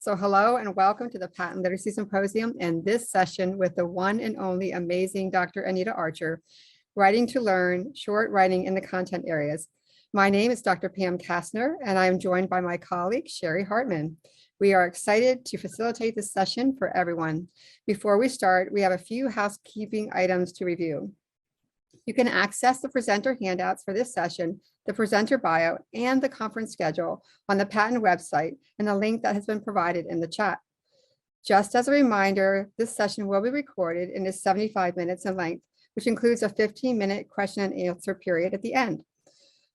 So hello and welcome to the Patent Literacy Symposium and this session with the one and only amazing Dr. Anita Archer, Writing to Learn, Short Writing in the Content Areas. My name is Dr. Pam Kastner and I am joined by my colleague, Sherry Hartman. We are excited to facilitate this session for everyone. Before we start, we have a few housekeeping items to review. You can access the presenter handouts for this session, the presenter bio, and the conference schedule on the patent website and the link that has been provided in the chat. Just as a reminder, this session will be recorded and is 75 minutes in length, which includes a 15-minute question and answer period at the end.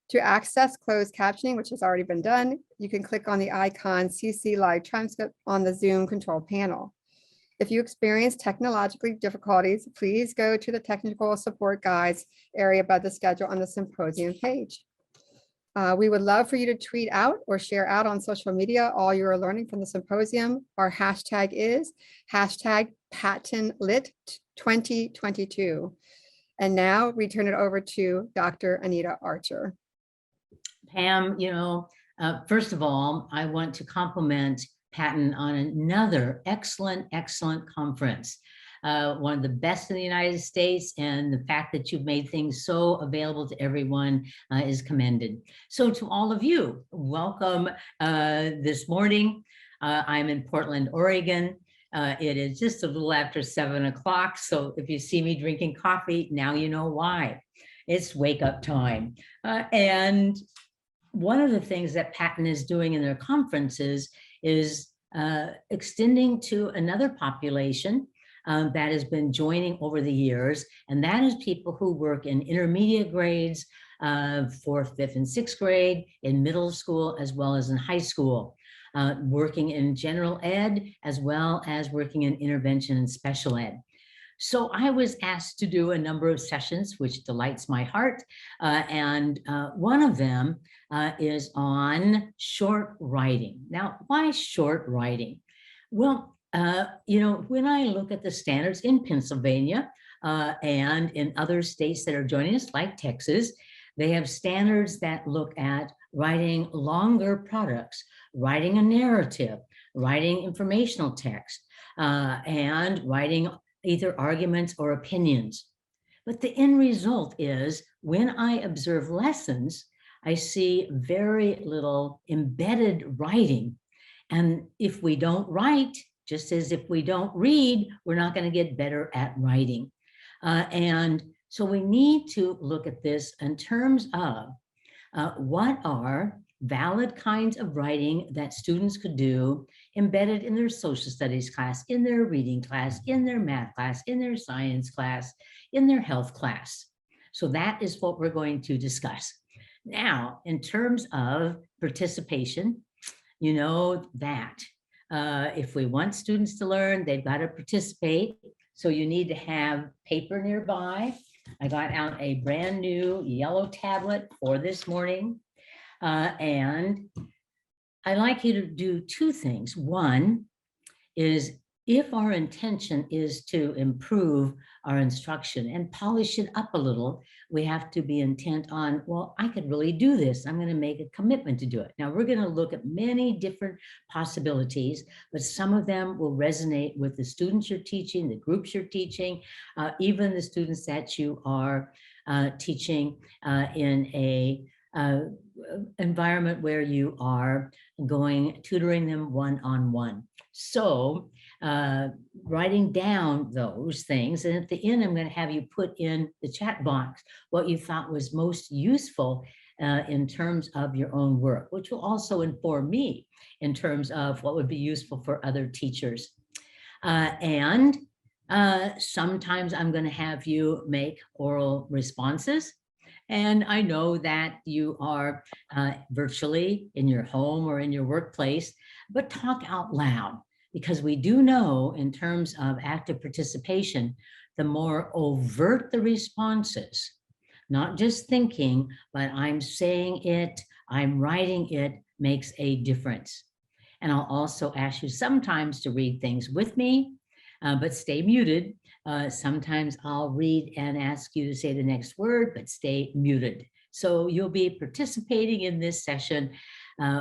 To access closed captioning, which has already been done, you can click on the icon CC Live Transcript on the Zoom control panel. If you experience technological difficulties, please go to the technical support guides area above the schedule on the symposium page. We would love for you to tweet out or share out on social media all you are learning from the symposium. Our hashtag is #PatentLit2022. And now we turn it over to Dr. Anita Archer. Pam, first of all, I want to compliment Patent on another excellent conference. One of the best in the United States, and the fact that you've made things so available to everyone is commended. So to all of you, welcome this morning. I'm in Portland, Oregon. It is just a little after 7 o'clock. So if you see me drinking coffee, now you know why. It's wake up time. And one of the things that Patent is doing in their conferences is extending to another population that has been joining over the years, and that is people who work in intermediate grades, 4th, 5th, and 6th grade, in middle school, as well as in high school, working in general ed, as well as working in intervention and special ed. So I was asked to do a number of sessions, which delights my heart. And one of them is on short writing. Now, why short writing? Well, when I look at the standards in Pennsylvania and in other states that are joining us, like Texas, they have standards that look at writing longer products, writing a narrative, writing informational text, and writing either arguments or opinions. But the end result is, when I observe lessons, I see very little embedded writing. And if we don't write, just as if we don't read, we're not going to get better at writing. And so we need to look at this in terms of what are valid kinds of writing that students could do embedded in their social studies class, in their reading class, in their math class, in their science class, in their health class. So that is what we're going to discuss. Now, in terms of participation, you know that if we want students to learn, they've got to participate. So you need to have paper nearby. I got out a brand new yellow tablet for this morning. And I'd like you to do two things. One is, if our intention is to improve our instruction and polish it up a little, we have to be intent on, well, I could really do this. I'm going to make a commitment to do it. Now, we're going to look at many different possibilities, but some of them will resonate with the students you're teaching, the groups you're teaching, even the students that you are teaching in a environment where you are tutoring them one-on-one. So writing down those things, and at the end, I'm going to have you put in the chat box what you thought was most useful in terms of your own work, which will also inform me in terms of what would be useful for other teachers. And sometimes I'm going to have you make oral responses. And I know that you are virtually in your home or in your workplace, but talk out loud, because we do know, in terms of active participation, the more overt the responses, not just thinking, but I'm saying it, I'm writing it, makes a difference. And I'll also ask you sometimes to read things with me, but stay muted. Sometimes I'll read and ask you to say the next word, but stay muted. So you'll be participating in this session,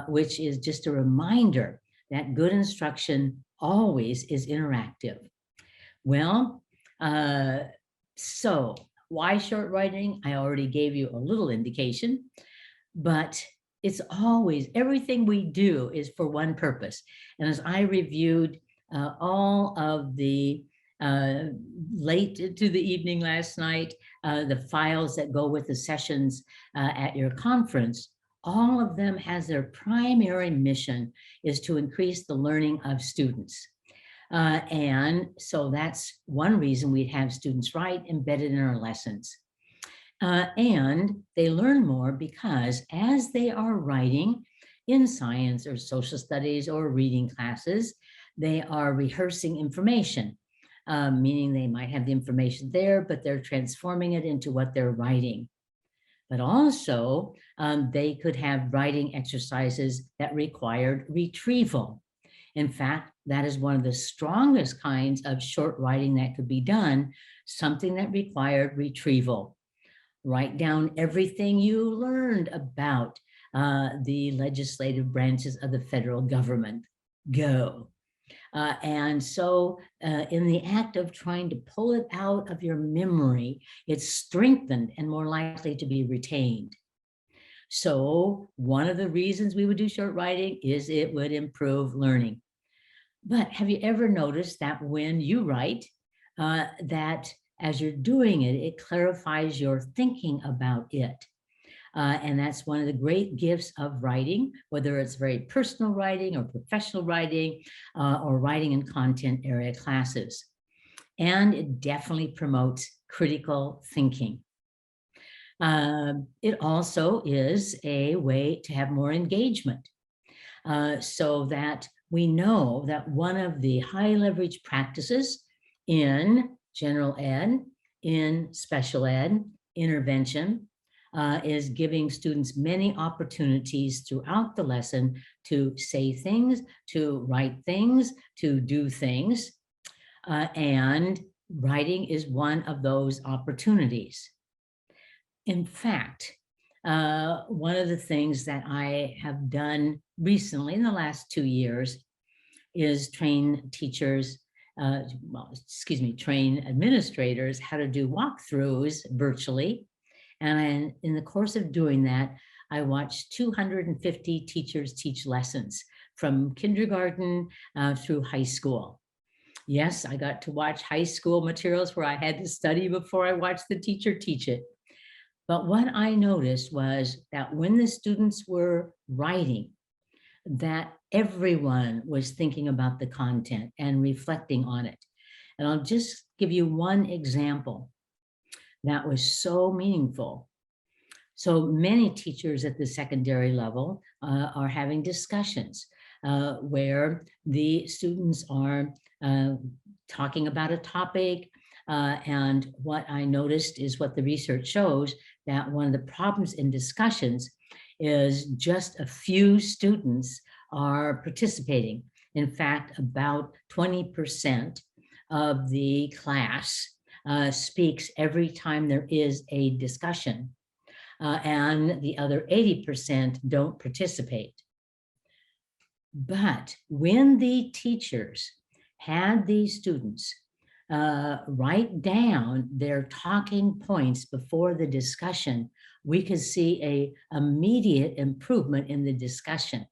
which is just a reminder that good instruction always is interactive. Well, so why short writing? I already gave you a little indication, but it's always, everything we do is for one purpose. And as I reviewed all of the late to the evening last night, the files that go with the sessions at your conference, all of them has their primary mission is to increase the learning of students. And so that's one reason we have students write embedded in our lessons. And they learn more because as they are writing in science or social studies or reading classes, they are rehearsing information, meaning they might have the information there, but they're transforming it into what they're writing. But also they could have writing exercises that required retrieval. In fact, that is one of the strongest kinds of short writing that could be done, something that required retrieval. Write down everything you learned about the legislative branches of the federal government. Go. And so in the act of trying to pull it out of your memory, it's strengthened and more likely to be retained. So one of the reasons we would do short writing is it would improve learning. But have you ever noticed that when you write, that as you're doing it, it clarifies your thinking about it? And that's one of the great gifts of writing, whether it's very personal writing or professional writing or writing in content area classes. And it definitely promotes critical thinking. It also is a way to have more engagement so that we know that one of the high leverage practices in general ed, in special ed, intervention, is giving students many opportunities throughout the lesson to say things, to write things, to do things. And writing is one of those opportunities. In fact, one of the things that I have done recently in the last 2 years is train teachers, train administrators how to do walkthroughs virtually. And in the course of doing that, I watched 250 teachers teach lessons from kindergarten through high school. Yes, I got to watch high school materials where I had to study before I watched the teacher teach it. But what I noticed was that when the students were writing, that everyone was thinking about the content and reflecting on it. And I'll just give you one example that was so meaningful. So many teachers at the secondary level are having discussions where the students are talking about a topic. And what I noticed is what the research shows, that one of the problems in discussions is just a few students are participating. In fact, about 20% of the class speaks every time there is a discussion, and the other 80% don't participate. But when the teachers had these students write down their talking points before the discussion, we could see an immediate improvement in the discussion.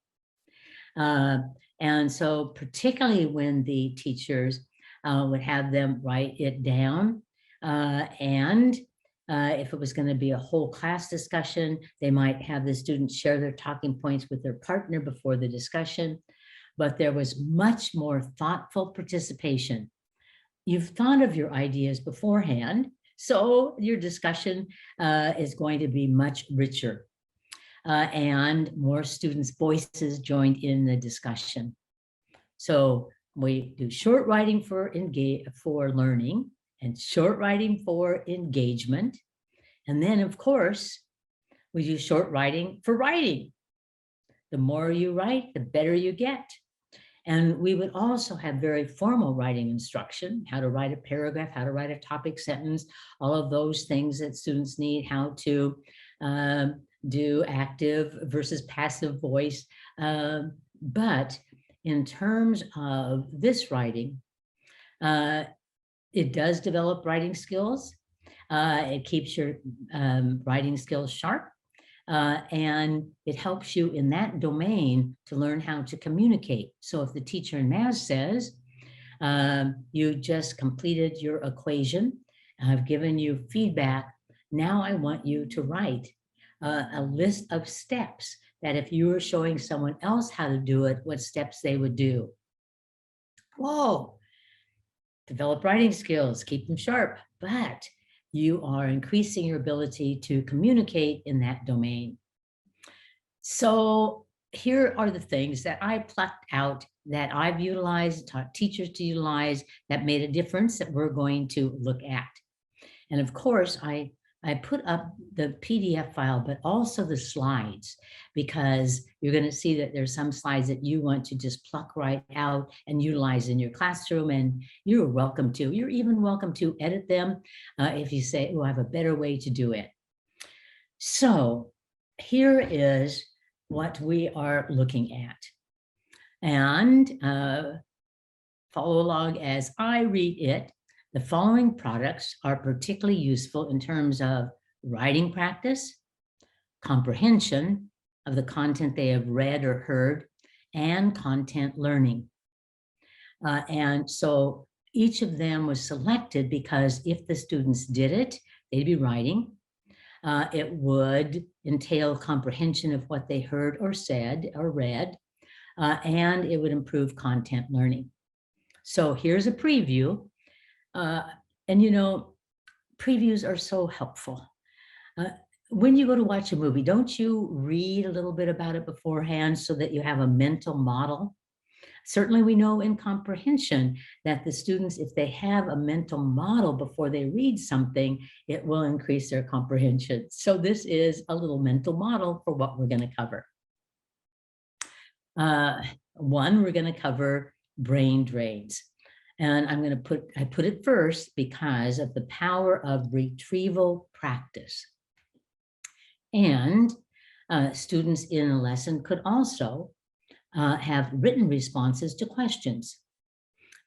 And so particularly when the teachers would have them write it down, and if it was going to be a whole class discussion, they might have the students share their talking points with their partner before the discussion, but there was much more thoughtful participation. You've thought of your ideas beforehand, so your discussion is going to be much richer. And more students' voices joined in the discussion. So we do short writing for learning and short writing for engagement. And then, of course, we do short writing for writing. The more you write, the better you get. And we would also have very formal writing instruction, how to write a paragraph, how to write a topic sentence, all of those things that students need, how to do active versus passive voice. But in terms of this writing, it does develop writing skills. It keeps your writing skills sharp. And it helps you in that domain to learn how to communicate. So if the teacher in math says, you just completed your equation, I've given you feedback, now I want you to write a list of steps that if you were showing someone else how to do it, what steps they would do. Whoa, develop writing skills, keep them sharp, but you are increasing your ability to communicate in that domain. So here are the things that I plucked out that I've utilized, taught teachers to utilize, that made a difference that we're going to look at. And of course, I put up the PDF file, but also the slides, because you're going to see that there's some slides that you want to just pluck right out and utilize in your classroom, and you're welcome to. You're even welcome to edit them if you say, oh, I have a better way to do it. So here is what we are looking at. And follow along as I read it. The following products are particularly useful in terms of writing practice, comprehension of the content they have read or heard, and content learning. And so each of them was selected because if the students did it, they'd be writing. It would entail comprehension of what they heard or said or read, and it would improve content learning. So here's a preview. And you know, previews are so helpful. When you go to watch a movie, don't you read a little bit about it beforehand so that you have a mental model? Certainly we know in comprehension that the students, if they have a mental model before they read something, it will increase their comprehension. So this is a little mental model for what we're going to cover. One, we're going to cover brain drains. And I put it first because of the power of retrieval practice. And students in a lesson could also have written responses to questions.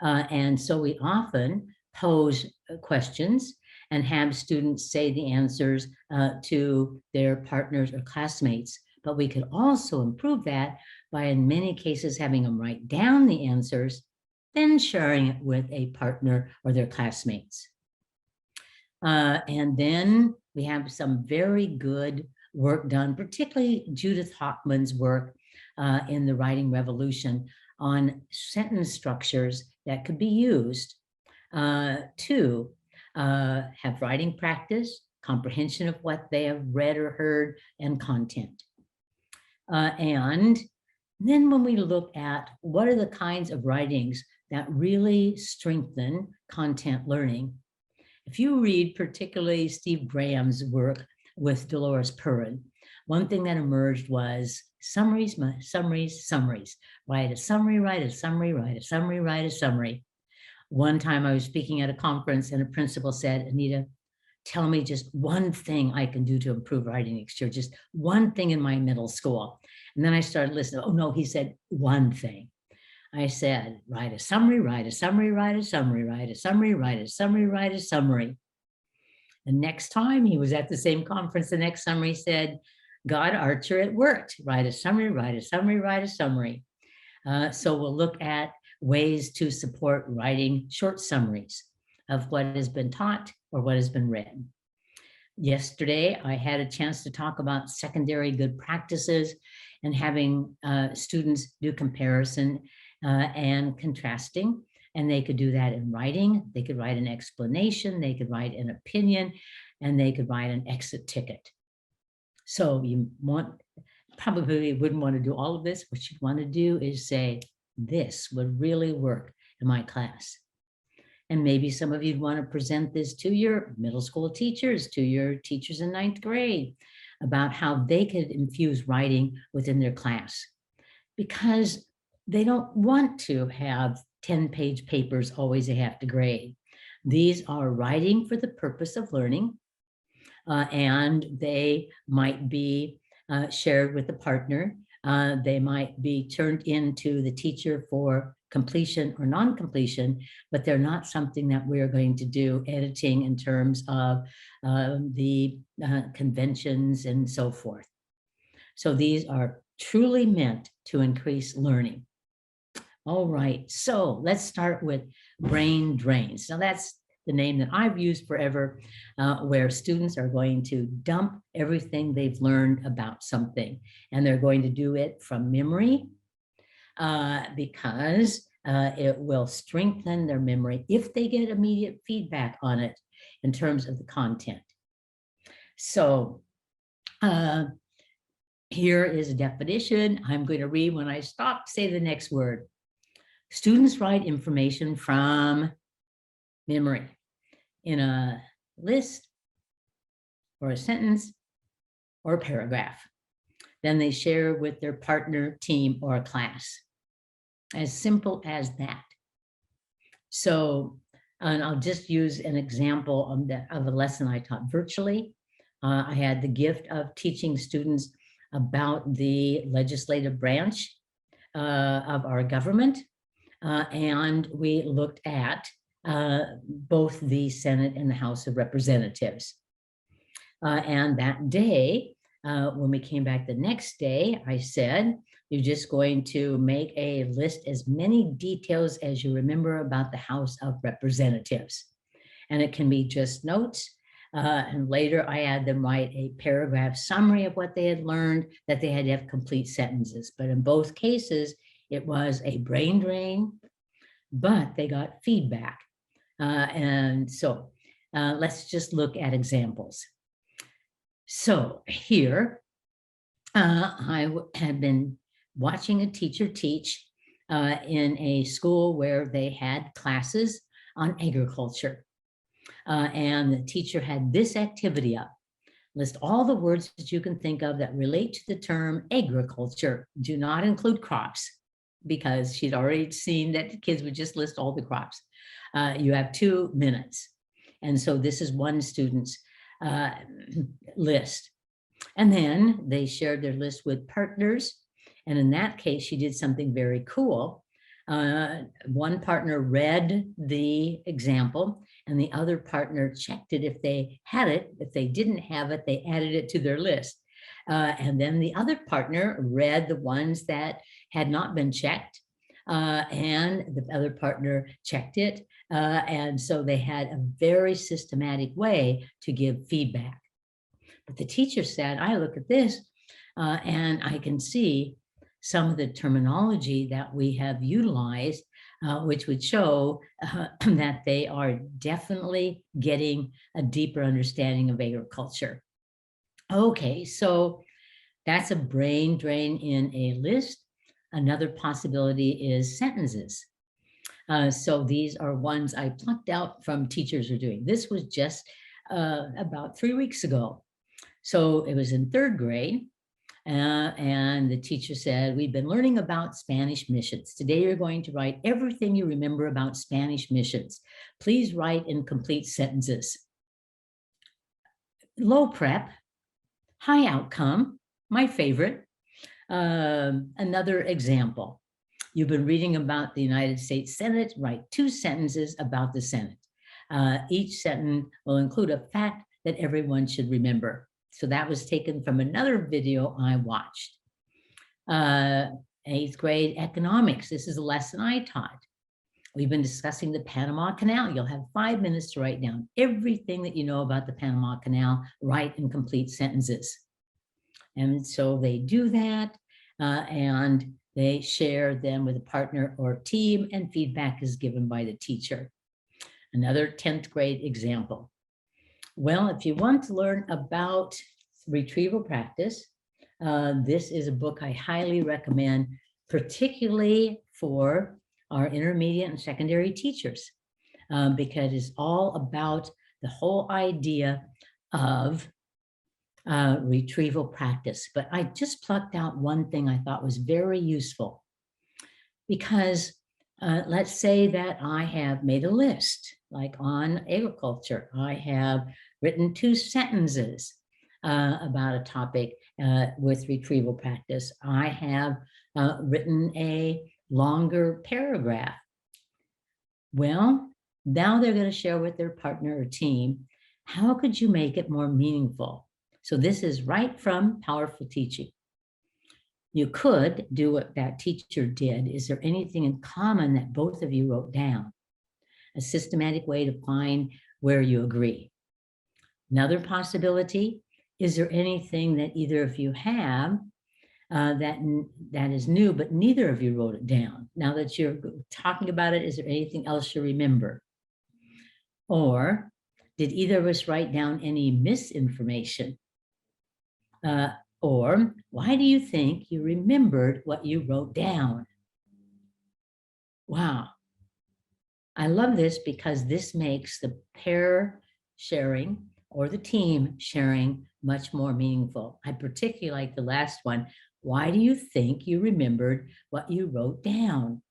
And so we often pose questions and have students say the answers to their partners or classmates. But we could also improve that by, in many cases, having them write down the answers, then sharing it with a partner or their classmates. And then we have some very good work done, particularly Judith Hoffman's work in the Writing Revolution on sentence structures that could be used to have writing practice, comprehension of what they have read or heard, and content. And then when we look at what are the kinds of writings that really strengthen content learning. If you read particularly Steve Graham's work with Dolores Perrin, one thing that emerged was summaries, summaries, summaries. Write a summary, write a summary, write a summary, write a summary. One time I was speaking at a conference and a principal said, Anita, tell me just one thing I can do to improve writing next year, just one thing in my middle school. And then I started listening. Oh no, he said one thing. I said, write a summary, write a summary, write a summary, write a summary, write a summary, write a summary. The next time he was at the same conference, the next summer he said, God, Archer, it worked. Write a summary, write a summary, write a summary. So we'll look at ways to support writing short summaries of what has been taught or what has been read. Yesterday, I had a chance to talk about secondary good practices and having students do comparison and contrasting. And they could do that in writing. They could write an explanation, they could write an opinion, and they could write an exit ticket. So you probably wouldn't want to do all of this. What you'd want to do is say, this would really work in my class. And maybe some of you'd want to present this to your middle school teachers, to your teachers in 9th grade, about how they could infuse writing within their class. Because they don't want to have 10-page papers always they have to grade. These are writing for the purpose of learning, and they might be shared with a partner They might be turned into the teacher for completion or non-completion, but they're not something that we're going to do editing in terms of the conventions and so forth. So these are truly meant to increase learning. All right, so let's start with brain drains. Now that's the name that I've used forever, where students are going to dump everything they've learned about something, and they're going to do it from memory because it will strengthen their memory if they get immediate feedback on it in terms of the content. So here is a definition. I'm going to read when I stop, say the next word. Students write information from memory in a list or a sentence or a paragraph. Then they share with their partner, team, or class. As simple as that. So, and I'll just use an example of a lesson I taught virtually. I had the gift of teaching students about the legislative branch of our government. And we looked at both the Senate and the House of Representatives. And that day, when we came back the next day, I said, you're just going to make a list as many details as you remember about the House of Representatives. And it can be just notes. And later I had them write a paragraph summary of what they had learned, that they had to have complete sentences. But in both cases, it was a brain drain, but they got feedback. And so let's just look at examples. So here, I had been watching a teacher teach in a school where they had classes on agriculture. And the teacher had this activity up. List all the words that you can think of that relate to the term agriculture. Do not include crops, because she'd already seen that the kids would just list all the crops. You have 2 minutes. And so this is one student's list. And then they shared their list with partners. And in that case, she did something very cool. One partner read the example and the other partner checked it if they had it. If they didn't have it, they added it to their list. And then the other partner read the ones that had not been checked, and the other partner checked it. And so they had a very systematic way to give feedback. But the teacher said, I look at this and I can see some of the terminology that we have utilized, which would show that they are definitely getting a deeper understanding of agriculture. Okay, so that's a brain drain in a list. Another possibility is sentences. So these are ones I plucked out from teachers are doing. This was just about 3 weeks ago. So it was in 3rd grade. And the teacher said, we've been learning about Spanish missions. Today you're going to write everything you remember about Spanish missions. Please write in complete sentences. Low prep, high outcome, my favorite. Another example. You've been reading about the United States Senate, write 2 sentences about the Senate. Each sentence will include a fact that everyone should remember. So that was taken from another video I watched. 8th grade economics. This is a lesson I taught. We've been discussing the Panama Canal. You'll have 5 minutes to write down everything that you know about the Panama Canal, write in complete sentences. And so they do that, and they share them with a partner or team, and feedback is given by the teacher. Another 10th grade example. Well, if you want to learn about retrieval practice, this is a book I highly recommend, particularly for our intermediate and secondary teachers, because it's all about the whole idea of retrieval practice. But I just plucked out one thing I thought was very useful, because let's say that I have made a list, like on agriculture. I have written 2 sentences about a topic, with retrieval practice. I have written a longer paragraph. Well, now they're going to share with their partner or team, how could you make it more meaningful? So this is right from Powerful Teaching. You could do what that teacher did. Is there anything in common that both of you wrote down? A systematic way to find where you agree. Another possibility, is there anything that either of you have that is new, but neither of you wrote it down? Now that you're talking about it, is there anything else you remember? Or did either of us write down any misinformation? Or why do you think you remembered what you wrote down? Wow. I love this because this makes the pair sharing or the team sharing much more meaningful. I particularly like the last one. Why do you think you remembered what you wrote down?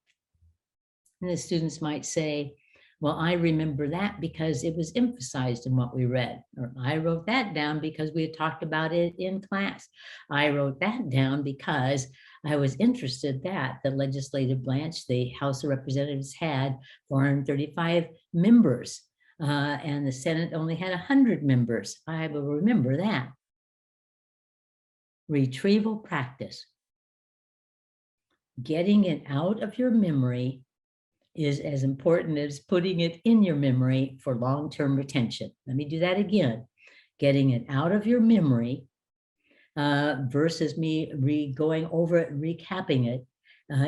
And the students might say, well, I remember that because it was emphasized in what we read. Or I wrote that down because we had talked about it in class. I wrote that down because I was interested that the legislative branch, the House of Representatives, had 435 members and the Senate only had 100 members. I will remember that. Retrieval practice. Getting it out of your memory is as important as putting it in your memory for long-term retention. Let me do that again. Getting it out of your memory versus me going over it and recapping it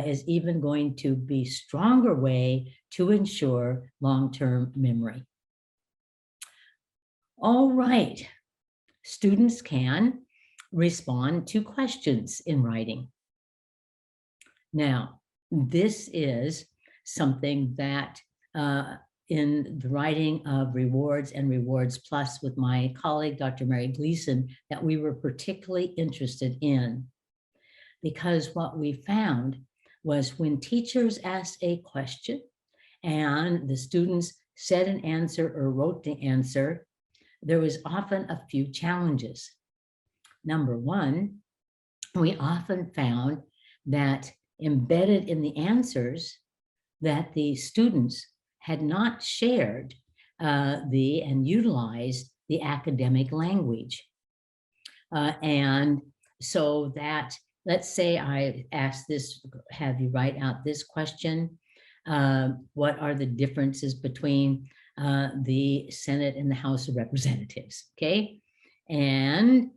is even going to be a stronger way to ensure long-term memory. All right, students can respond to questions in writing. Now, this is something that in the writing of Rewards and Rewards Plus with my colleague, Dr. Mary Gleason, that we were particularly interested in. Because what we found was when teachers asked a question and the students said an answer or wrote the answer, there was often a few challenges. Number one, we often found that embedded in the answers that the students had not shared and utilized the academic language. And so that, let's say I ask this, have you write out this question. What are the differences between the Senate and the House of Representatives, okay? And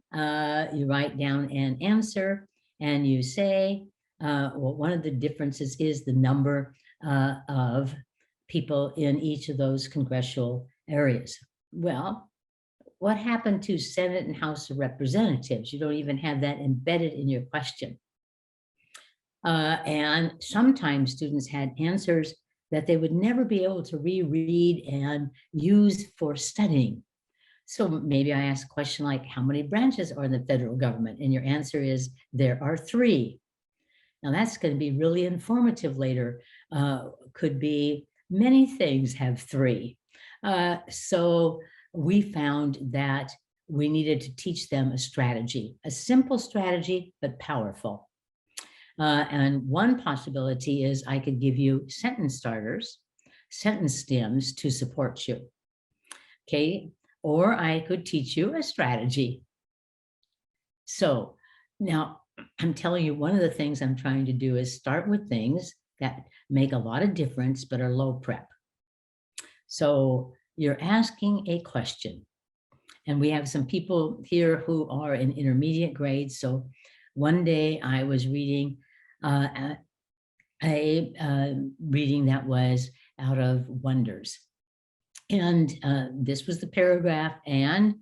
you write down an answer and you say, well, one of the differences is the number of people in each of those congressional areas. Well, what happened to Senate and House of Representatives? You don't even have that embedded in your question. And sometimes students had answers that they would never be able to reread and use for studying. So maybe I ask a question like, how many branches are in the federal government? And your answer is, there are 3. Now that's going to be really informative later. Could be many things have 3. So we found that we needed to teach them a strategy, a simple strategy, but powerful. And one possibility is I could give you sentence starters, sentence stems to support you. Okay. Or I could teach you a strategy. So now I'm telling you, one of the things I'm trying to do is start with things that make a lot of difference, but are low prep. So you're asking a question, and we have some people here who are in intermediate grades. So one day I was reading a reading that was out of Wonders. And this was the paragraph. And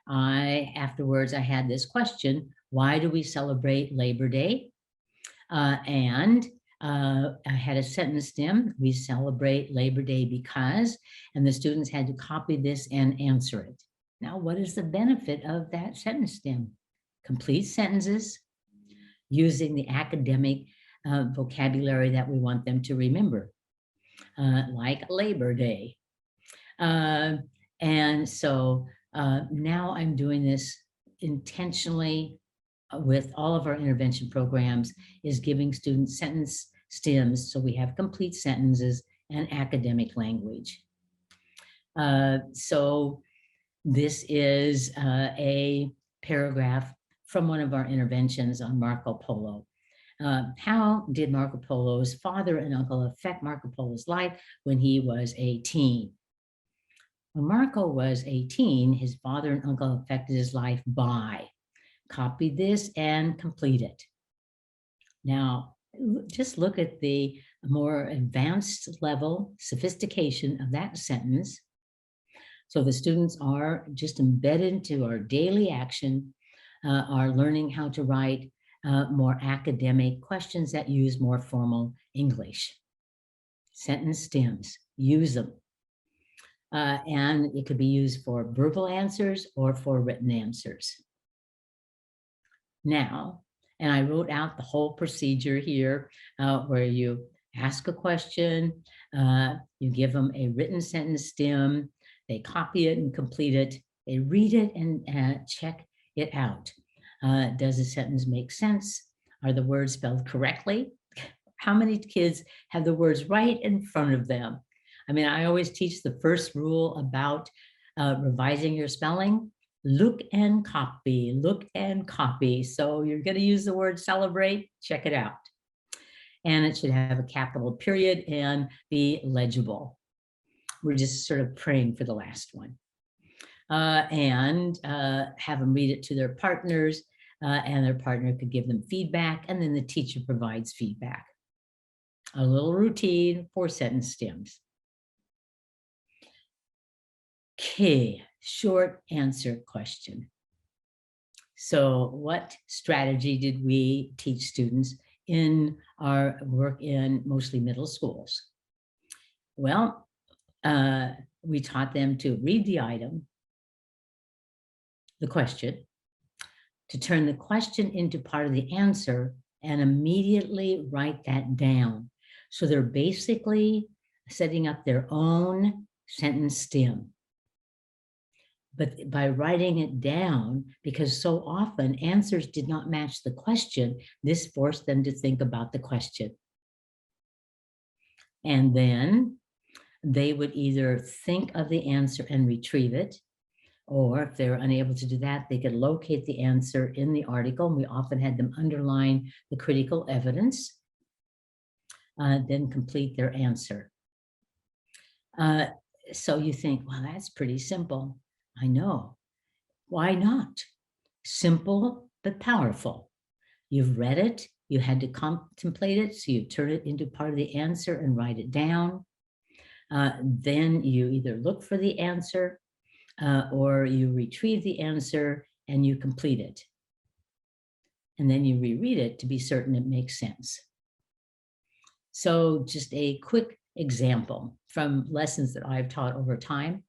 afterwards I had this question: why do we celebrate Labor Day? And I had a sentence stem: we celebrate Labor Day because, and the students had to copy this and answer it. Now, what is the benefit of that sentence stem? Complete sentences using the academic vocabulary that we want them to remember, like Labor Day. And so now I'm doing this intentionally with all of our intervention programs is giving students sentence stems so we have complete sentences and academic language. So this is a paragraph from one of our interventions on Marco Polo. How did Marco Polo's father and uncle affect Marco Polo's life when he was a teen? When Marco was 18, his father and uncle affected his life by, copy this and complete it. Now, just look at the more advanced level sophistication of that sentence. So the students are just embedded into our daily action, are learning how to write more academic questions that use more formal English. Sentence stems, use them. And it could be used for verbal answers or for written answers. Now, and I wrote out the whole procedure here where you ask a question, you give them a written sentence stem, they copy it and complete it, they read it and check it out. Does the sentence make sense? Are the words spelled correctly? How many kids have the words right in front of them? I mean, I always teach the first rule about revising your spelling. Look and copy, look and copy. So you're going to use the word celebrate, check it out. And it should have a capital period and be legible. We're just sort of praying for the last one. And have them read it to their partners, and their partner could give them feedback, and then the teacher provides feedback. A little routine for sentence stems. Okay, short answer question. So what strategy did we teach students in our work in mostly middle schools? Well, we taught them to read the item, the question, to turn the question into part of the answer and immediately write that down. So they're basically setting up their own sentence stem. But by writing it down, because so often answers did not match the question, this forced them to think about the question. And then they would either think of the answer and retrieve it, or if they were unable to do that, they could locate the answer in the article. And we often had them underline the critical evidence, then complete their answer. So you think, well, that's pretty simple. I know. Why not? Simple, but powerful. You've read it, you had to contemplate it, so you turn it into part of the answer and write it down. Then you either look for the answer or you retrieve the answer and you complete it. And then you reread it to be certain it makes sense. So just a quick example from lessons that I've taught over time.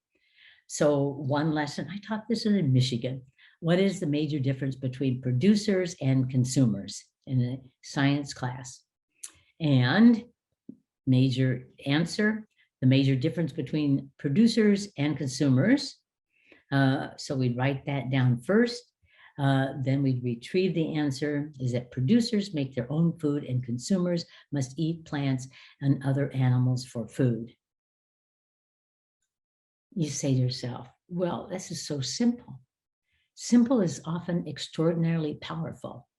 So one lesson, I taught this in Michigan. What is the major difference between producers and consumers in a science class? And major answer, the major difference between producers and consumers. So we'd write that down first. Then we'd retrieve the answer is that producers make their own food and consumers must eat plants and other animals for food. You say to yourself, well, this is so simple. Simple is often extraordinarily powerful.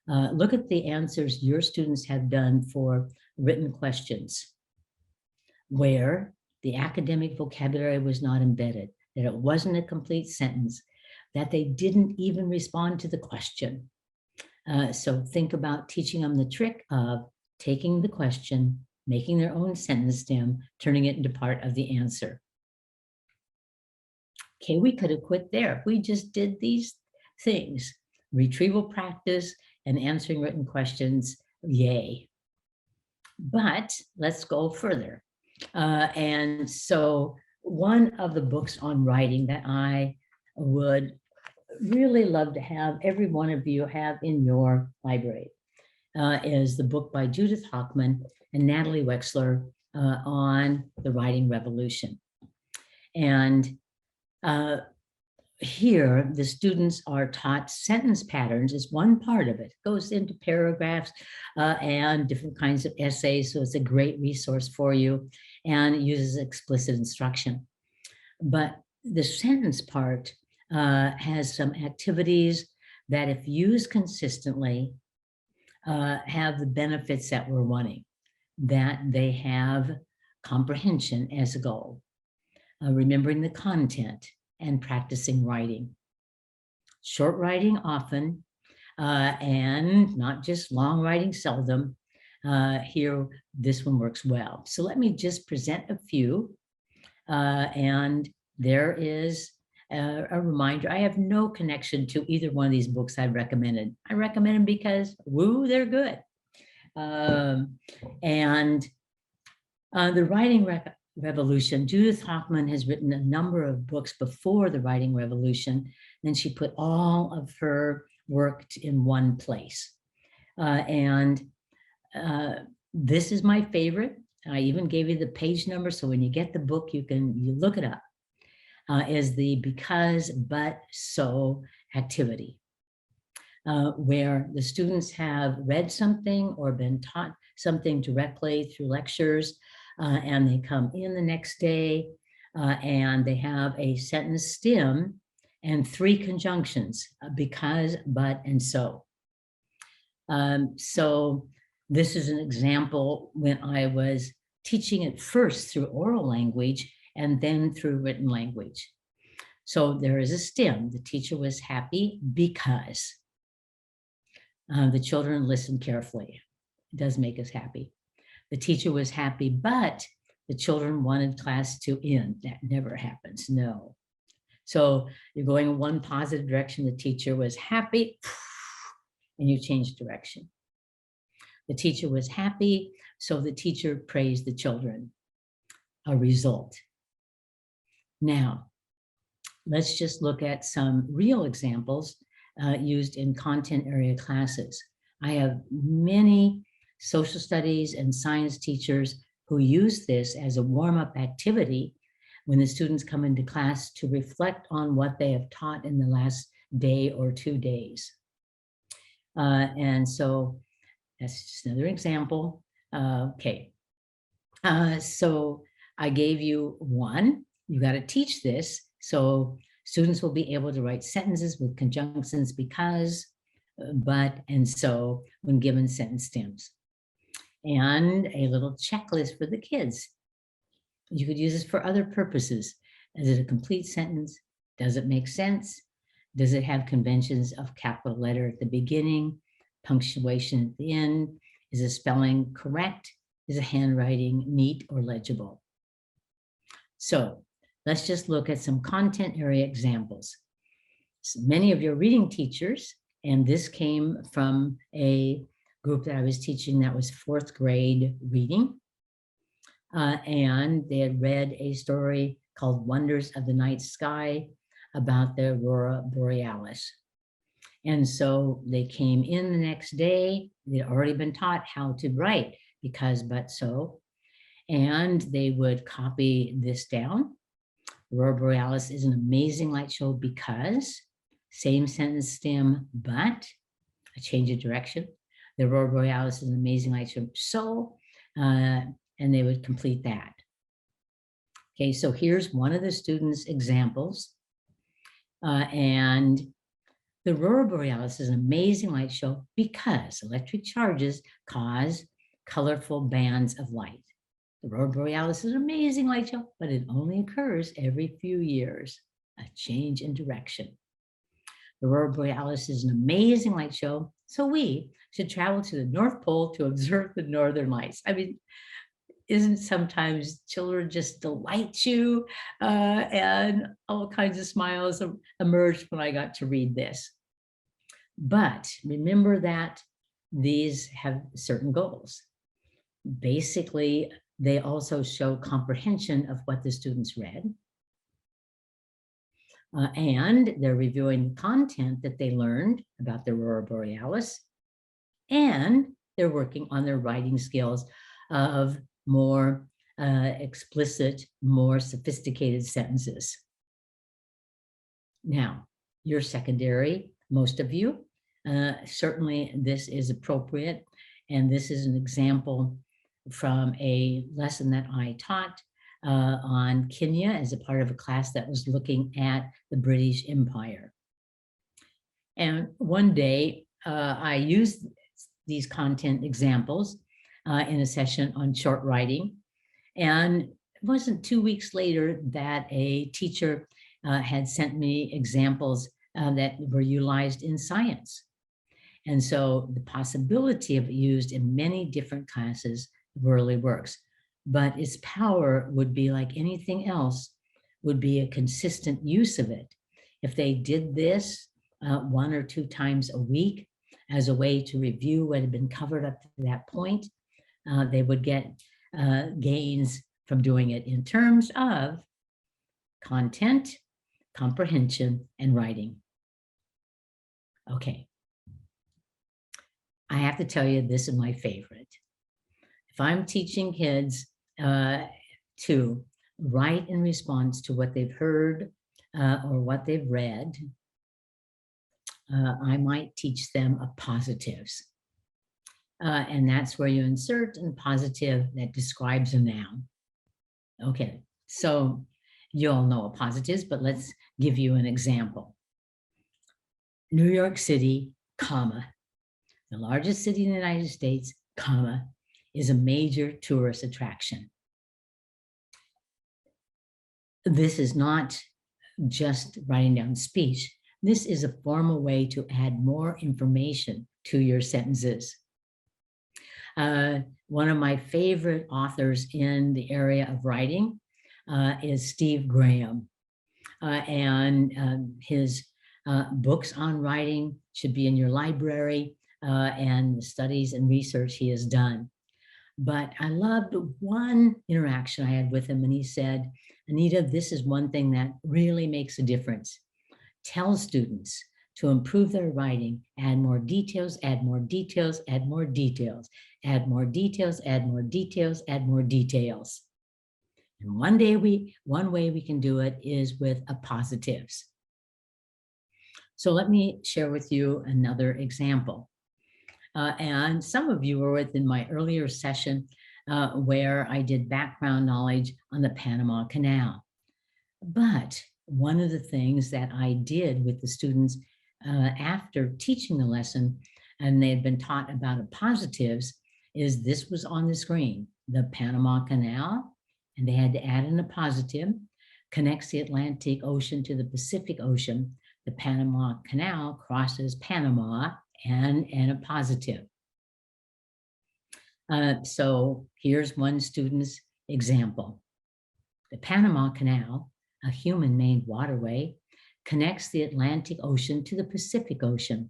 Look at the answers your students have done for written questions where the academic vocabulary was not embedded, that it wasn't a complete sentence, that they didn't even respond to the question. So think about teaching them the trick of taking the question, making their own sentence stem, turning it into part of the answer. Okay, we could have quit there. We just did these things, retrieval practice and answering written questions, yay. But let's go further. And so one of the books on writing that I would really love to have every one of you have in your library is the book by Judith Hochman and Natalie Wexler on the writing revolution. And here, the students are taught sentence patterns is one part of it. It goes into paragraphs and different kinds of essays. So it's a great resource for you and it uses explicit instruction. But the sentence part has some activities that if used consistently have the benefits that we're wanting, that they have comprehension as a goal, remembering the content, and practicing writing. Short writing often, and not just long writing seldom. Here, this one works well. So let me just present a few. And there is a reminder. I have no connection to either one of these books I've recommended. I recommend them because, woo, they're good. And the writing revolution, Judith Hoffman has written a number of books before the writing revolution. Then she put all of her work in one place. This is my favorite. I even gave you the page number, so when you get the book, you look it up. Is the because, but, so activity, where the students have read something or been taught something directly through lectures, and they come in the next day and they have a sentence stem and 3 conjunctions, because, but, and so. So this is an example when I was teaching it first through oral language and then through written language. So there is a stem. The teacher was happy because the children listened carefully. It does make us happy. The teacher was happy, but the children wanted class to end. That never happens, no. So you're going in one positive direction. The teacher was happy, and you change direction. The teacher was happy, so the teacher praised the children. A result. Now, let's just look at some real examples used in content area classes. I have many social studies and science teachers who use this as a warm-up activity when the students come into class to reflect on what they have taught in the last day or 2 days. And so that's just another example. Okay. So I gave you one. You got to teach this. So students will be able to write sentences with conjunctions because, but, and so when given sentence stems. And a little checklist for the kids. You could use this for other purposes. Is it a complete sentence? Does it make sense? Does it have conventions of capital letter at the beginning, punctuation at the end? Is the spelling correct? Is the handwriting neat or legible? So let's just look at some content area examples. So many of your reading teachers, and this came from a group that I was teaching that was 4th grade reading. And they had read a story called Wonders of the Night Sky about the Aurora Borealis. And so they came in the next day. They'd already been taught how to write because, but, so, and they would copy this down. Aurora Borealis is an amazing light show because, same sentence stem, but, a change of direction. The Aurora Borealis is an amazing light show, so, and they would complete that. Okay, so here's one of the students' examples. And the Aurora Borealis is an amazing light show because electric charges cause colorful bands of light. The Aurora Borealis is an amazing light show, but it only occurs every few years, a change in direction. The Aurora Borealis is an amazing light show, so we should travel to the North Pole to observe the Northern Lights. I mean, isn't sometimes children just delight you? And all kinds of smiles emerged when I got to read this. But remember that these have certain goals. Basically, they also show comprehension of what the students read. And they're reviewing the content that they learned about the Aurora Borealis. And they're working on their writing skills of more explicit, more sophisticated sentences. Now, you're secondary, most of you. Certainly this is appropriate. And this is an example from a lesson that I taught on Kenya as a part of a class that was looking at the British Empire. And one day I used these content examples in a session on short writing. And it wasn't 2 weeks later that a teacher had sent me examples that were utilized in science. And so the possibility of it used in many different classes really works. But its power would be like anything else, would be a consistent use of it. If they did this 1 or 2 times a week as a way to review what had been covered up to that point, they would get gains from doing it in terms of content, comprehension, and writing. Okay. I have to tell you, this is my favorite. If I'm teaching kids to write in response to what they've heard or what they've read, I might teach them appositives. And that's where you insert a positive that describes a noun. Okay, so you all know appositives, but let's give you an example. New York City, comma, the largest city in the United States, comma, is a major tourist attraction. This is not just writing down speech. This is a formal way to add more information to your sentences. One of my favorite authors in the area of writing is Steve Graham. And his books on writing should be in your library, and the studies and research he has done. But I loved one interaction I had with him, and he said, Anita, this is one thing that really makes a difference. Tell students to improve their writing, add more details, add more details, add more details, add more details, add more details, add more details. And one way we can do it is with appositives. So let me share with you another example. And some of you were within my earlier session where I did background knowledge on the Panama Canal. But one of the things that I did with the students after teaching the lesson, and they had been taught about appositives, is this was on the screen, the Panama Canal, and they had to add an appositive, connects the Atlantic Ocean to the Pacific Ocean. The Panama Canal crosses Panama, and a positive. So here's one student's example. The Panama Canal, a human-made waterway, connects the Atlantic Ocean to the Pacific Ocean.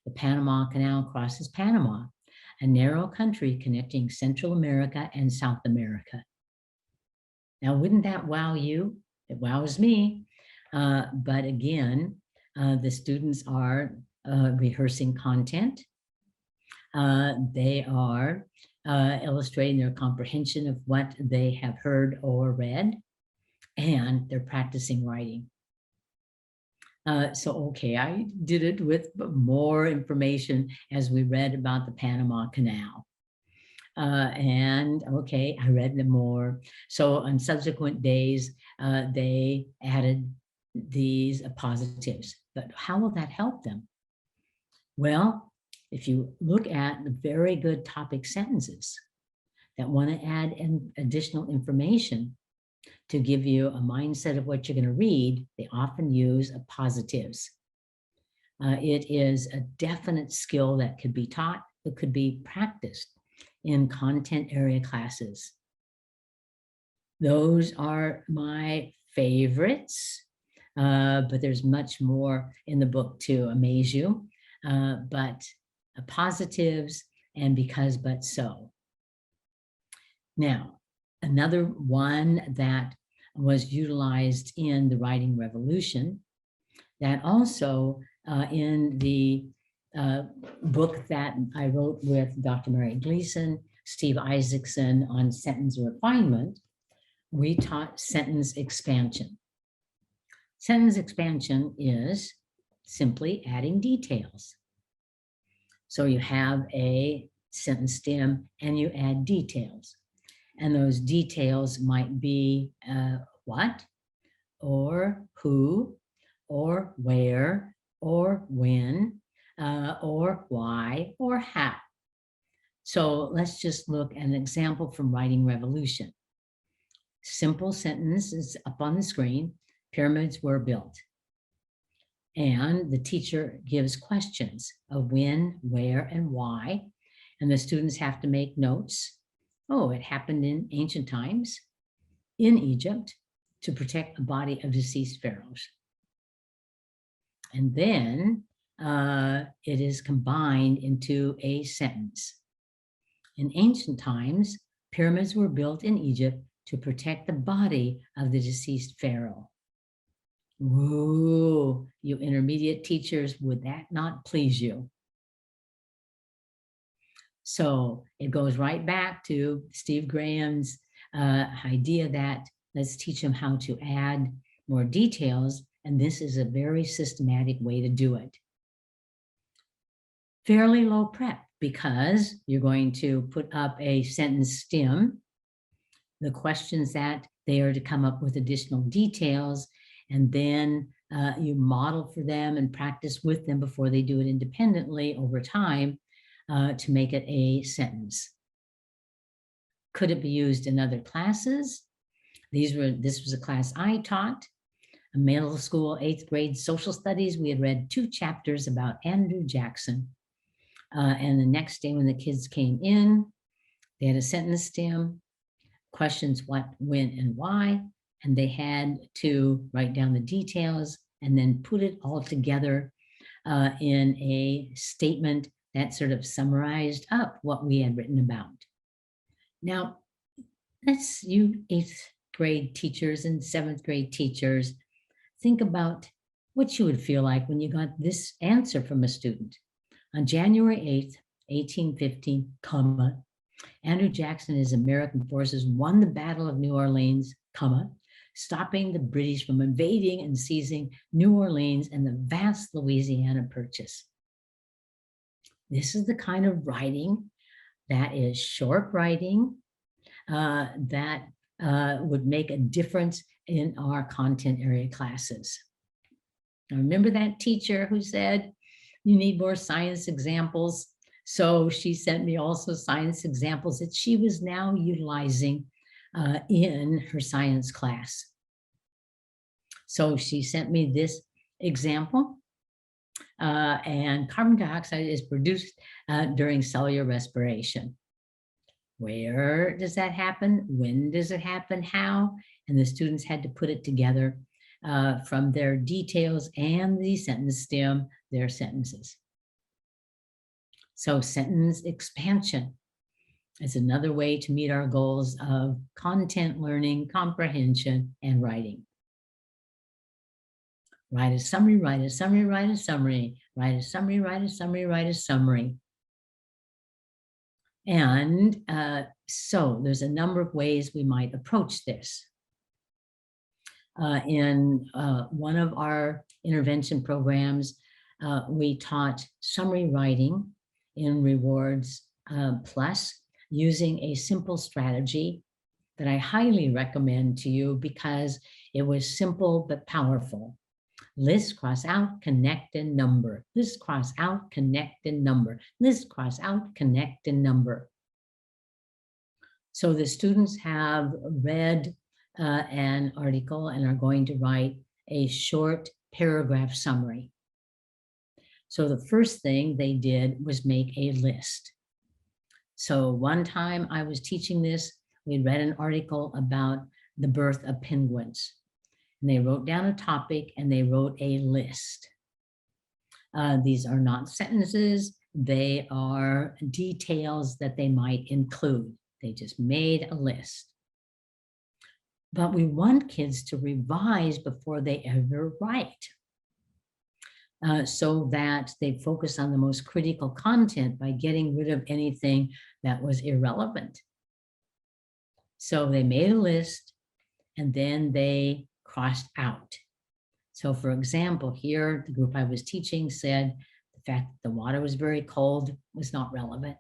The Panama Canal crosses Panama, a narrow country connecting Central America and South America. Now, wouldn't that wow you? It wows me. But again, the students are rehearsing content. They are illustrating their comprehension of what they have heard or read, and they're practicing writing. So, okay, I did it with more information as we read about the Panama Canal. And okay, I read them more. So on subsequent days, they added these appositives. But how will that help them? Well, if you look at the very good topic sentences that want to add additional information to give you a mindset of what you're going to read, they often use appositives. It is a definite skill that could be taught, that could be practiced in content area classes. Those are my favorites, but there's much more in the book to amaze you. But appositives and because but so. Now, another one that was utilized in the writing revolution, that also in the book that I wrote with Dr. Mary Gleason, Steve Isaacson on sentence refinement, we taught sentence expansion. Sentence expansion is simply adding details. So you have a sentence stem and you add details. And those details might be what, or who, or where, or when, or why, or how. So let's just look at an example from Writing Revolution. Simple sentence is up on the screen. Pyramids were built. And the teacher gives questions of when, where, and why. And the students have to make notes. Oh, it happened in ancient times in Egypt to protect the body of deceased pharaohs. And then it is combined into a sentence. In ancient times, pyramids were built in Egypt to protect the body of the deceased pharaoh. Whoa, you intermediate teachers, would that not please you? So it goes right back to Steve Graham's idea that let's teach them how to add more details, and this is a very systematic way to do it. Fairly low prep, because you're going to put up a sentence stem, the questions that they are to come up with additional details, and then you model for them and practice with them before they do it independently over time to make it a sentence. Could it be used in other classes? This was a class I taught, a middle school 8th grade social studies. We had read 2 chapters about Andrew Jackson. And the next day when the kids came in, they had a sentence stem, questions what, when, and why, and they had to write down the details and then put it all together in a statement that sort of summarized up what we had written about. Now, let's you 8th grade teachers and 7th grade teachers think about what you would feel like when you got this answer from a student. On January 8th, 1815, comma, Andrew Jackson and his American forces won the Battle of New Orleans, comma, stopping the British from invading and seizing New Orleans and the vast Louisiana Purchase. This is the kind of writing that is short writing that would make a difference in our content area classes. I remember that teacher who said, you need more science examples. So she sent me also science examples that she was now utilizing in her science class. So she sent me this example, and carbon dioxide is produced during cellular respiration. Where does that happen? When does it happen? How? And the students had to put it together from their details and the sentence stem, their sentences. So sentence expansion is another way to meet our goals of content learning, comprehension, and writing. Write a summary, write a summary, write a summary, write a summary, write a summary, write a summary. And so there's a number of ways we might approach this. In one of our intervention programs, we taught summary writing in Rewards Plus using a simple strategy that I highly recommend to you because it was simple but powerful. List, cross out, connect, and number. List, cross out, connect, and number. List, cross out, connect, and number. So the students have read an article and are going to write a short paragraph summary. So the first thing they did was make a list. So one time I was teaching this, we read an article about the birth of penguins. And they wrote down a topic and they wrote a list. These are not sentences, they are details that they might include. They just made a list. But we want kids to revise before they ever write. So that they focus on the most critical content by getting rid of anything that was irrelevant. So they made a list and then they crossed out. So for example, here, the group I was teaching said the fact that the water was very cold was not relevant.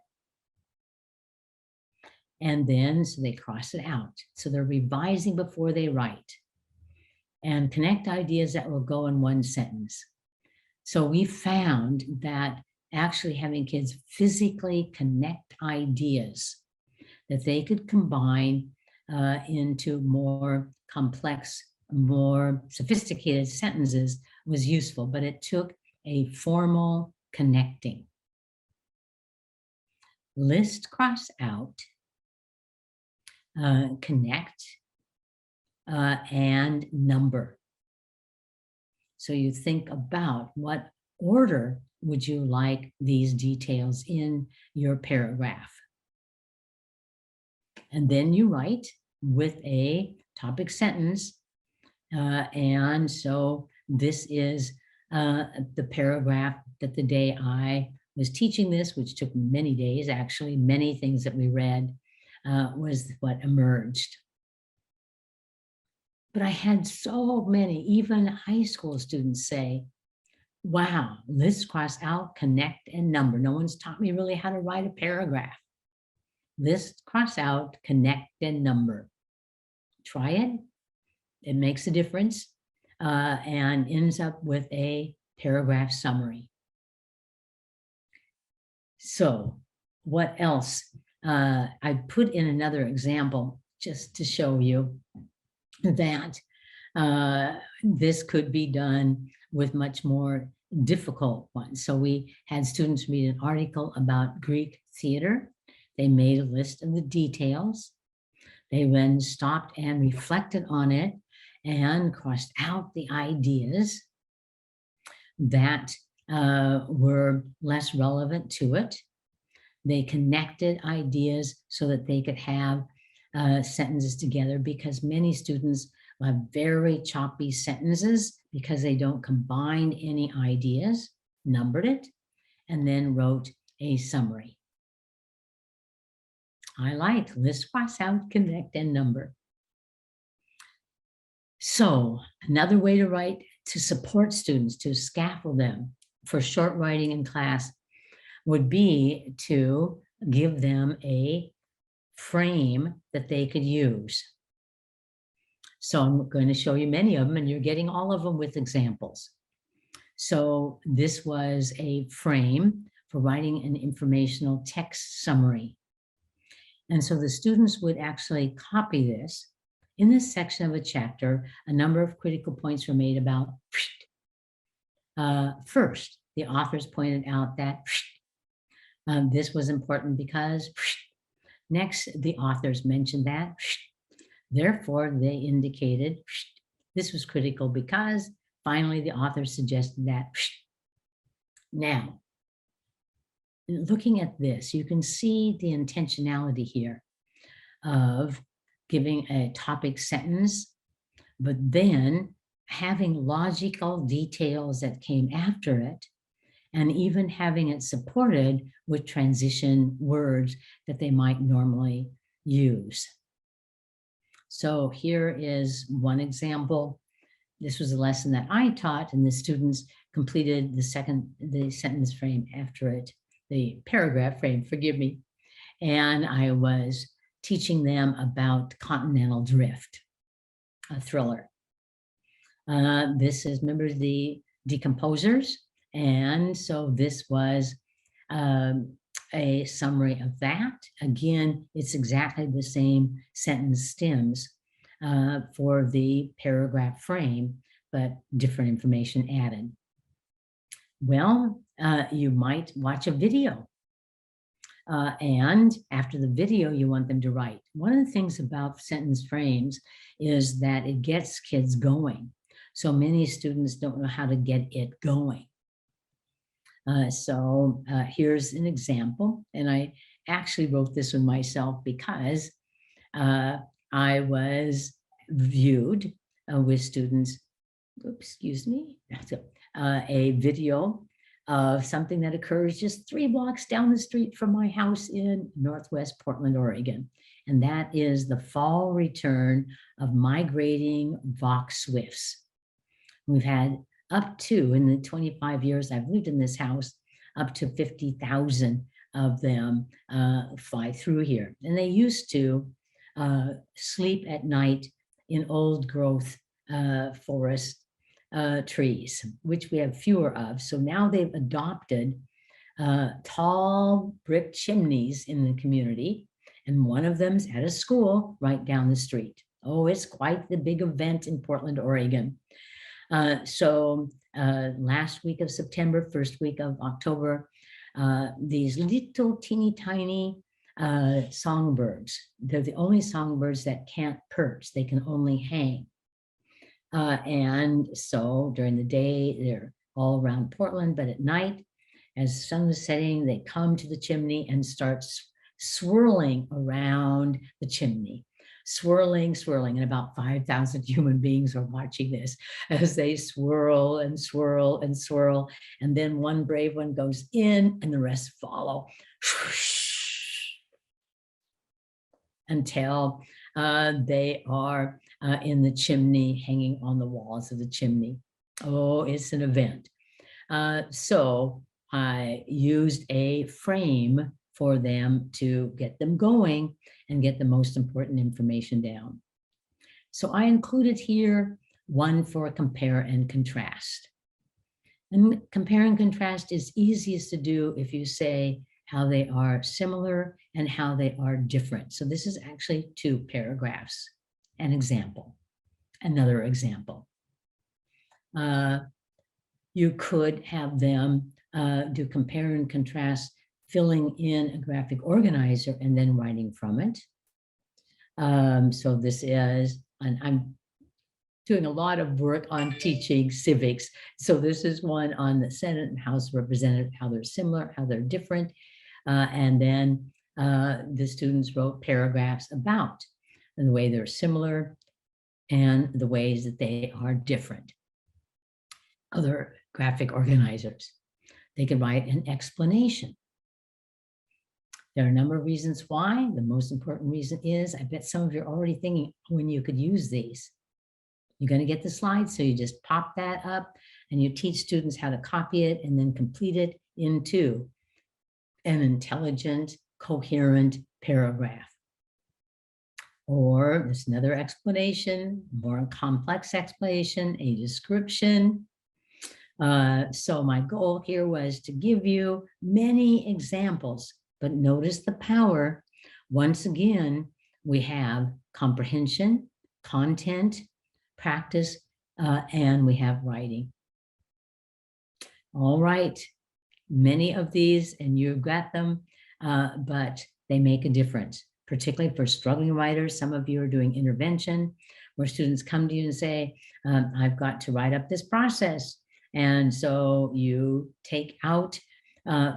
And then, so they cross it out. So they're revising before they write and connect ideas that will go in one sentence. So we found that actually having kids physically connect ideas that they could combine into more complex, more sophisticated sentences was useful, but it took a formal connecting. List, cross out, connect, and number. So you think about what order would you like these details in your paragraph. And then you write with a topic sentence. And so this is the paragraph that the day I was teaching this, which took many days, actually, many things that we read, was what emerged. But I had so many, even high school students say, wow, list, cross out, connect, and number. No one's taught me really how to write a paragraph. List, cross out, connect, and number. Try it. It makes a difference and ends up with a paragraph summary. So what else? I put in another example just to show you that this could be done with much more difficult ones. So we had students read an article about Greek theater. They made a list of the details. They then stopped and reflected on it and crossed out the ideas that were less relevant to it. They connected ideas so that they could have sentences together, because many students have very choppy sentences because they don't combine any ideas, numbered it, and then wrote a summary. I like list, cross out, connect, and number. So another way to write to support students, to scaffold them for short writing in class, would be to give them a frame that they could use. So I'm going to show you many of them, and you're getting all of them with examples. So this was a frame for writing an informational text summary. And so the students would actually copy this. In this section of a chapter, a number of critical points were made about first, the authors pointed out that this was important because next, the authors mentioned that. Therefore, they indicated this was critical because finally the authors suggested that. Now, looking at this, you can see the intentionality here of giving a topic sentence, but then having logical details that came after it, and even having it supported with transition words that they might normally use. So here is one example. This was a lesson that I taught, and the students completed the sentence frame after it, the paragraph frame, forgive me. And I was teaching them about continental drift, a thriller. This is, remember, the decomposers. And so this was a summary of that. Again, it's exactly the same sentence stems for the paragraph frame, but different information added. Well, you might watch a video. And after the video, you want them to write. One of the things about sentence frames is that it gets kids going. So many students don't know how to get it going. So here's an example, and I actually wrote this one myself because I was viewed with students, excuse me, a video of something that occurs just 3 blocks down the street from my house in Northwest Portland, Oregon. And that is the fall return of migrating Vox swifts. We've had up to, in the 25 years I've lived in this house, up to 50,000 of them fly through here. And they used to sleep at night in old growth forest trees, which we have fewer of. So now they've adopted tall brick chimneys in the community. And one of them's at a school right down the street. Oh, it's quite the big event in Portland, Oregon. So last week of September, first week of October, these little teeny tiny songbirds. They're the only songbirds that can't perch. They can only hang. And so during the day, they're all around Portland, but at night, as the sun is setting, they come to the chimney and start swirling around the chimney. Swirling, swirling, and about 5,000 human beings are watching this as they swirl and swirl and swirl. And then one brave one goes in and the rest follow until they are in the chimney, hanging on the walls of the chimney. Oh, it's an event. So I used a frame for them to get them going and get the most important information down. So I included here one for compare and contrast. And compare and contrast is easiest to do if you say how they are similar and how they are different. So this is actually 2 paragraphs. An example, another example. You could have them do compare and contrast, filling in a graphic organizer and then writing from it. So this is, and I'm doing a lot of work on teaching civics. So this is one on the Senate and House of Representatives, how they're similar, how they're different. And then the students wrote paragraphs about the way they're similar and the ways that they are different. Other graphic organizers, they could write an explanation. There are a number of reasons why. The most important reason is, I bet some of you are already thinking when you could use these. You're going to get the slides, so you just pop that up and you teach students how to copy it and then complete it into an intelligent, coherent paragraph. Or there's another explanation, more complex explanation, a description. So my goal here was to give you many examples, but notice the power. Once again, we have comprehension, content, practice, and we have writing. All right, many of these, and you've got them, but they make a difference, particularly for struggling writers. Some of you are doing intervention, where students come to you and say, I've got to write up this process. And so you take out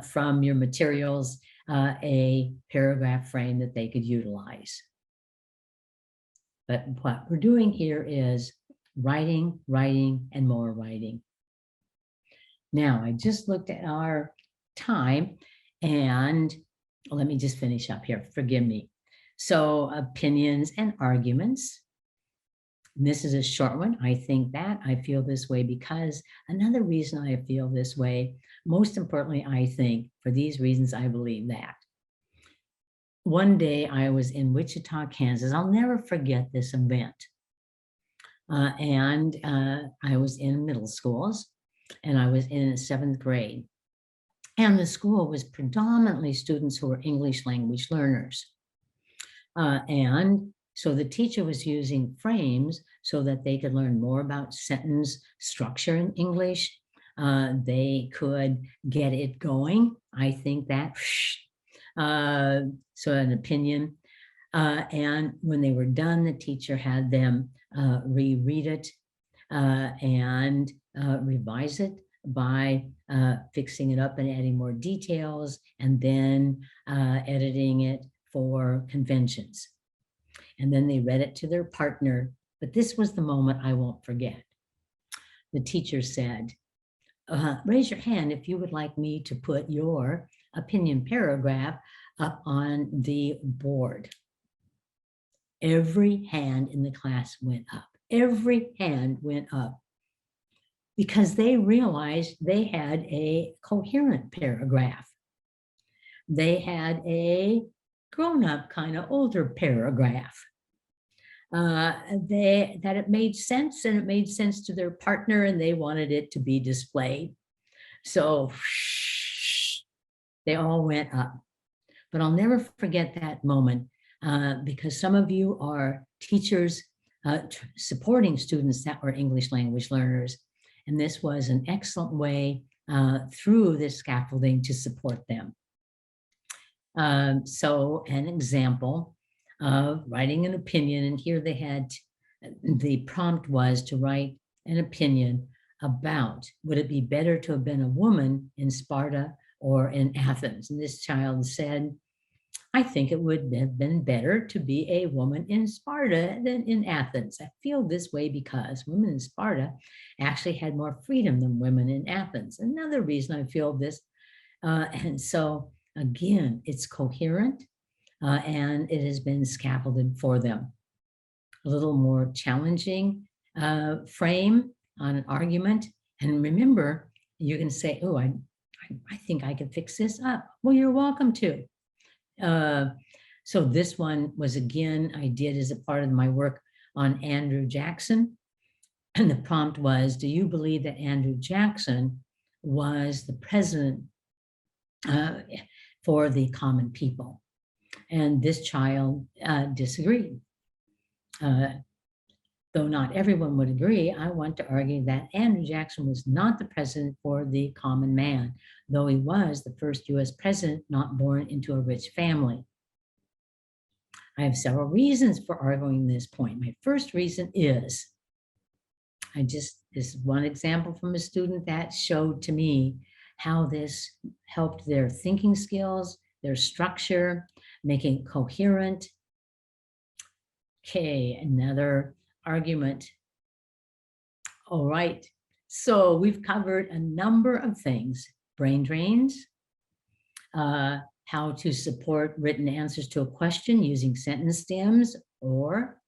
from your materials a paragraph frame that they could utilize. But what we're doing here is writing, writing, and more writing. Now, I just looked at our time, and let me just finish up here. Forgive me. So opinions and arguments. This is a short one. I think that I feel this way because another reason I feel this way, most importantly, I think for these reasons, I believe that. One day I was in Wichita, Kansas. I'll never forget this event. I was in middle schools and I was in 7th grade. And the school was predominantly students who were English language learners. And so the teacher was using frames so that they could learn more about sentence structure in English. They could get it going. I think that, so an opinion. And when they were done, the teacher had them reread it and revise it by fixing it up and adding more details and then editing it for conventions. And then they read it to their partner. But this was the moment I won't forget. The teacher said, raise your hand if you would like me to put your opinion paragraph up on the board. Every hand in the class went up. Every hand went up. because they realized they had a coherent paragraph. They had a grown-up kind of older paragraph. That it made sense, and it made sense to their partner, and they wanted it to be displayed. So they all went up. But I'll never forget that moment because some of you are teachers supporting students that were English language learners. And this was an excellent way through this scaffolding to support them. So an example of writing an opinion, and here they had, the prompt was to write an opinion about, would it be better to have been a woman in Sparta or in Athens? And this child said, I think it would have been better to be a woman in Sparta than in Athens. I feel this way because women in Sparta actually had more freedom than women in Athens. Another reason I feel this, and so again, it's coherent and it has been scaffolded for them. A little more challenging frame on an argument. And remember, you can say, oh, I think I can fix this up. Well, you're welcome to. So this one was, again, I did as a part of my work on Andrew Jackson. And the prompt was, do you believe that Andrew Jackson was the president for the common people? And this child disagreed. Though not everyone would agree, I want to argue that Andrew Jackson was not the president for the common man, though he was the first US president not born into a rich family. I have several reasons for arguing this point. My first reason is, this is one example from a student that showed to me how this helped their thinking skills, their structure, making it coherent. Okay, another argument. All right, so we've covered a number of things: brain drains, how to support written answers to a question using sentence stems, or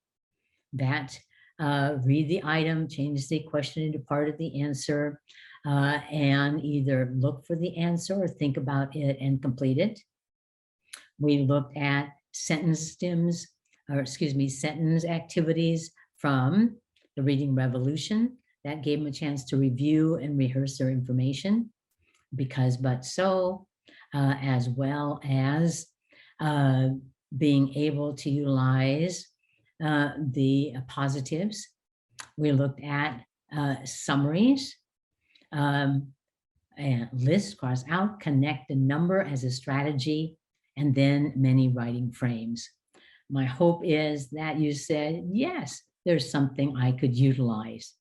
that read the item, change the question into part of the answer, and either look for the answer or think about it and complete it. We looked at sentence stems, or excuse me, sentence activities from the Reading Revolution. That gave them a chance to review and rehearse their information. Because, but so, as well as being able to utilize the appositives. We looked at summaries, and list, cross out, connect a number as a strategy, and then many writing frames. My hope is that you said, yes, there's something I could utilize.